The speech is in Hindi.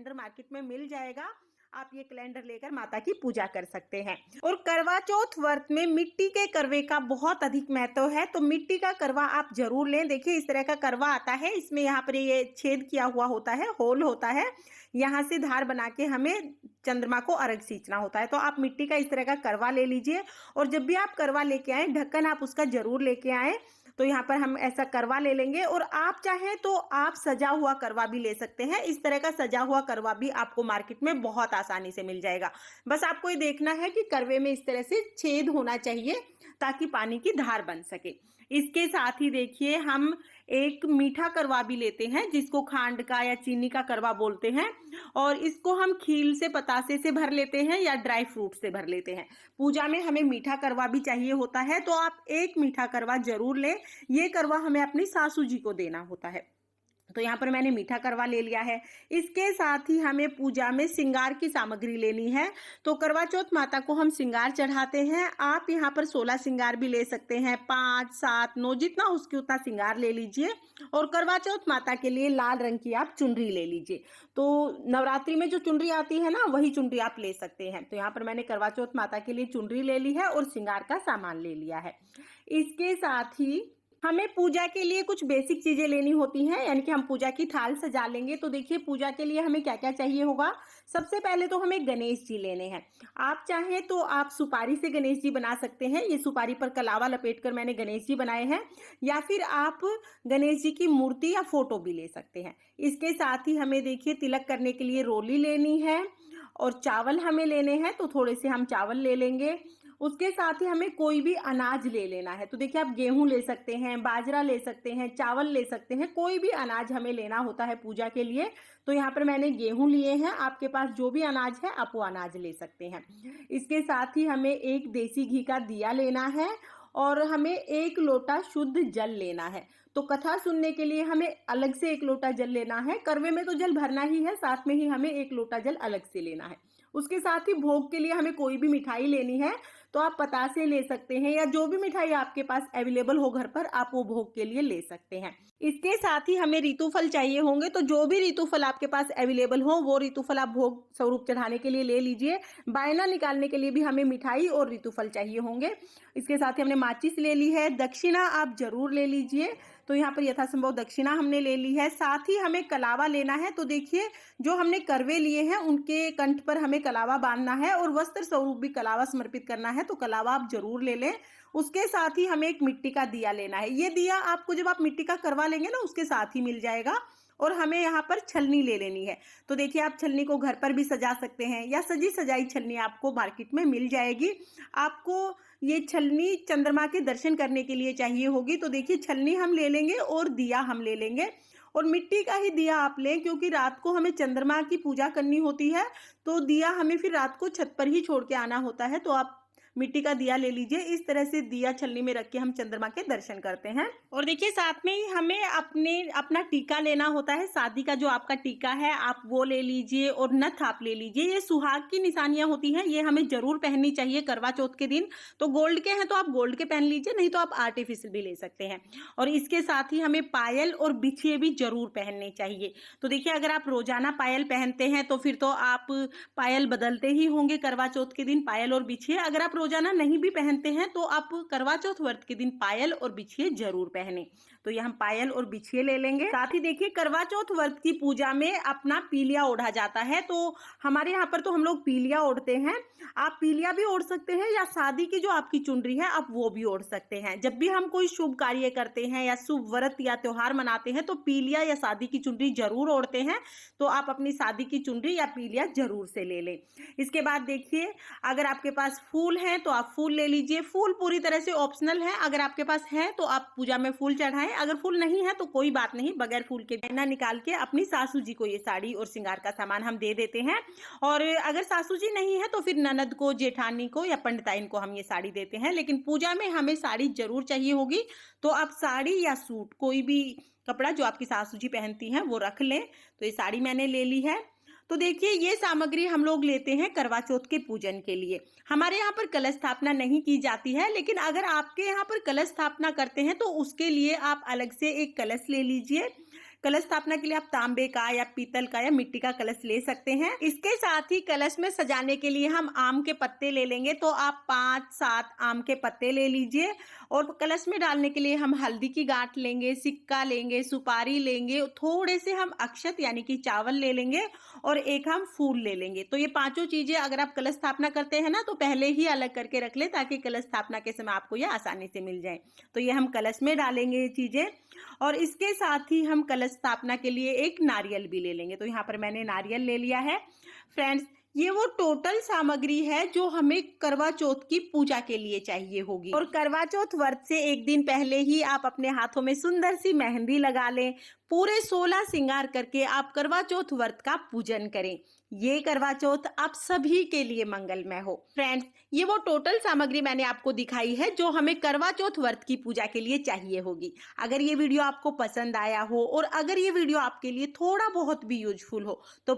कैलेंडर मार्केट में मिल जाएगा, आप ये कैलेंडर लेकर माता की पूजा कर सकते हैं। और करवा चौथ व्रत में मिट्टी के करवे का बहुत अधिक महत्व है, तो मिट्टी का करवा आप जरूर लें। देखिए इस तरह का करवा आता है, इसमें यहाँ पर ये छेद किया हुआ होता है, होल होता है, यहाँ से धार बना के हमें चंद्रमा को अर्घ सींचना होता है। तो आप मिट्टी का इस तरह का करवा ले लीजिए, और जब भी आप करवा लेके आए ढक्कन आप उसका जरूर लेके आए। तो यहाँ पर हम ऐसा करवा ले लेंगे, और आप चाहें तो आप सजा हुआ करवा भी ले सकते हैं। इस तरह का सजा हुआ करवा भी आपको मार्केट में बहुत आसानी से मिल जाएगा। बस आपको ये देखना है कि करवे में इस तरह से छेद होना चाहिए ताकि पानी की धार बन सके। इसके साथ ही देखिए हम एक मीठा करवा भी लेते हैं, जिसको खांड का या चीनी का करवा बोलते हैं, और इसको हम खील से पतासे से भर लेते हैं या ड्राई फ्रूट से भर लेते हैं। पूजा में हमें मीठा करवा भी चाहिए होता है, तो आप एक मीठा करवा जरूर लें। ये करवा हमें अपनी सासू जी को देना होता है। तो यहाँ पर मैंने मीठा करवा ले लिया है। इसके साथ ही हमें पूजा में श्रृंगार की सामग्री लेनी है। तो करवा चौथ माता को हम श्रृंगार चढ़ाते हैं। आप यहाँ पर 16 श्रृंगार भी ले सकते हैं, 5, 7, 9 जितना उसके उतना श्रृंगार ले लीजिए। और करवा चौथ माता के लिए लाल रंग की आप चुनरी ले लीजिए। तो नवरात्रि में जो चुनरी आती है ना, वही चुनरी आप ले सकते हैं। तो यहाँ पर मैंने करवा चौथ माता के लिए चुनरी ले ली है और श्रृंगार का सामान ले लिया है। इसके साथ ही हमें पूजा के लिए कुछ बेसिक चीजें लेनी होती हैं, यानी कि हम पूजा की थाल सजा लेंगे। तो देखिए पूजा के लिए हमें क्या क्या चाहिए होगा। सबसे पहले तो हमें गणेश जी लेने हैं। आप चाहें तो आप सुपारी से गणेश जी बना सकते हैं। ये सुपारी पर कलावा लपेटकर मैंने गणेश जी बनाए हैं, या फिर आप गणेश जी की मूर्ति या फोटो भी ले सकते हैं। इसके साथ ही हमें देखिए तिलक करने के लिए रोली लेनी है, और चावल हमें लेने हैं, तो थोड़े से हम चावल ले लेंगे। उसके साथ ही हमें कोई भी अनाज ले लेना है। तो देखिए आप गेहूं ले सकते हैं, बाजरा ले सकते हैं, चावल ले सकते हैं, कोई भी अनाज हमें लेना होता है पूजा के लिए। तो यहाँ पर मैंने गेहूं लिए हैं, आपके पास जो भी अनाज है आप वो अनाज ले सकते हैं। इसके साथ ही हमें एक देसी घी का दिया लेना है, और हमें 1 लोटा शुद्ध जल लेना है। तो कथा सुनने के लिए हमें अलग से 1 लोटा जल लेना है। करवे में तो जल भरना ही है, साथ में ही हमें 1 लोटा जल अलग से लेना है। उसके साथ ही भोग के लिए हमें कोई भी मिठाई लेनी है, तो आप पतासे ले सकते हैं, या जो भी मिठाई आपके पास अवेलेबल हो घर पर आप वो भोग के लिए ले सकते हैं। इसके साथ ही हमें ऋतुफल चाहिए होंगे, तो जो भी ऋतुफल आपके पास अवेलेबल हो वो ऋतुफल आप भोग स्वरूप चढ़ाने के लिए ले लीजिए। बायना निकालने के लिए भी हमें मिठाई और ऋतुफल चाहिए होंगे। इसके साथ ही हमने माचिस ले ली है। दक्षिणा आप जरूर ले लीजिए। तो यहाँ पर यथासंभव दक्षिणा हमने ले ली है। साथ ही हमें कलावा लेना है। तो देखिए जो हमने करवे लिए हैं उनके कंठ पर हमें कलावा बांधना है, और वस्त्र स्वरूप भी कलावा समर्पित करना है। तो कलावा आप जरूर ले लें। उसके साथ ही हमें एक मिट्टी का दिया लेना है। ये दिया आपको जब आप मिट्टी का करवा लेंगे ना, उसके साथ ही मिल जाएगा। और हमें यहाँ पर छलनी ले लेनी है। तो देखिए आप छलनी को घर पर भी सजा सकते हैं, या सजी सजाई छलनी आपको मार्केट में मिल जाएगी। आपको ये छलनी चंद्रमा के दर्शन करने के लिए चाहिए होगी। तो देखिए छलनी हम ले लेंगे और दिया हम ले लेंगे, और मिट्टी का ही दिया आप लें, क्योंकि रात को हमें चंद्रमा की पूजा करनी होती है। तो दिया हमें फिर रात को छत पर ही छोड़ के आना होता है। तो आप मिट्टी का दिया ले लीजिए। इस तरह से दिया छलनी में रख के हम चंद्रमा के दर्शन करते हैं। और देखिए साथ में ही हमें अपना टीका लेना होता है। शादी का जो आपका टीका है आप वो ले लीजिए, और नथ आप ले लीजिए। ये सुहाग की निशानियां होती हैं, ये हमें जरूर पहननी चाहिए करवा चौथ के दिन। तो गोल्ड के हैं तो आप गोल्ड के पहन लीजिए, नहीं तो आप आर्टिफिशियल भी ले सकते हैं। और इसके साथ ही हमें पायल और बिछिए भी जरूर पहनने चाहिए। तो देखिए अगर आप रोजाना पायल पहनते हैं तो फिर तो आप पायल बदलते ही होंगे करवा चौथ के दिन, पायल और बिछिए। अगर आप रोजाना नहीं भी पहनते हैं तो आप करवा चौथ व्रत के दिन पायल और बिछिए जरूर पहने। तो ये हम पायल और बिछिए ले लेंगे। साथ ही देखिए करवा चौथ व्रत की पूजा में अपना पीलिया ओढ़ा जाता है। तो हमारे यहाँ पर तो हम लोग पीलिया ओढ़ते हैं। आप पीलिया भी ओढ़ सकते हैं, या शादी की जो आपकी चुनरी है आप वो भी ओढ़ सकते हैं। जब भी हम कोई शुभ कार्य करते हैं या शुभ व्रत या त्योहार मनाते हैं तो पीलिया या शादी की चुनरी जरूर ओढ़ते हैं। तो आप अपनी शादी की चुनरी या पीलिया जरूर से ले लें। इसके बाद देखिए अगर आपके पास फूल है तो आप फूल ले लीजिए। फूल पूरी तरह से ऑप्शनल है, अगर आपके पास है तो आप पूजा में फूल चढ़ाएं, अगर फूल नहीं है तो कोई बात नहीं, बगैर फूल के गहना निकाल के अपनी सासू जी को ये साड़ी और श्रृंगार का सामान हम दे देते हैं। और अगर सासू जी नहीं है तो फिर ननद को, जेठानी को या पंडिताइन को हम ये साड़ी देते हैं। लेकिन पूजा में हमें साड़ी जरूर चाहिए होगी। तो आप साड़ी या सूट कोई भी कपड़ा जो आपकी सासू जी पहनती हैं वो रख लें। तो ये साड़ी मैंने ले ली है। तो देखिए ये सामग्री हम लोग लेते हैं करवा चौथ के पूजन के लिए। हमारे यहाँ पर कलश स्थापना नहीं की जाती है, लेकिन अगर आपके यहाँ पर कलश स्थापना करते हैं तो उसके लिए आप अलग से एक कलश ले लीजिए। कलश स्थापना के लिए आप तांबे का या पीतल का या मिट्टी का कलश ले सकते हैं। इसके साथ ही कलश में सजाने के लिए हम आम के पत्ते ले लेंगे, तो आप 5-7 आम के पत्ते ले लीजिए। और कलश में डालने के लिए हम हल्दी की गांठ लेंगे, सिक्का लेंगे, सुपारी लेंगे, थोड़े से हम अक्षत यानी कि चावल ले लेंगे और एक हम फूल ले लेंगे। तो ये पांचों चीजें अगर आप कलश स्थापना करते हैं ना, तो पहले ही अलग करके रख ले, ताकि कलश स्थापना के समय आपको ये आसानी से मिल जाए। तो ये हम कलश में डालेंगे ये चीजें। और इसके साथ ही हम कलश स्थापना के लिए एक नारियल भी ले लेंगे। तो यहाँ पर मैंने नारियल ले लिया है। फ्रेंड्स, ये वो टोटल सामग्री है जो हमें करवा चौथ की पूजा के लिए चाहिए होगी। और करवा चौथ व्रत से एक दिन पहले ही आप अपने हाथों में सुंदर सी मेहंदी लगा लें। पूरे 16 श्रृंगार करके आप करवा चौथ व्रत का पूजन करें। ये करवा चौथ आप सभी के लिए मंगलमय हो। फ्रेंड्स, ये वो टोटल सामग्री मैंने आपको दिखाई है जो हमें करवा चौथ व्रत की पूजा के लिए चाहिए होगी। अगर ये वीडियो आपको पसंद आया हो और अगर ये वीडियो आपके लिए थोड़ा बहुत भी यूजफुल हो, तो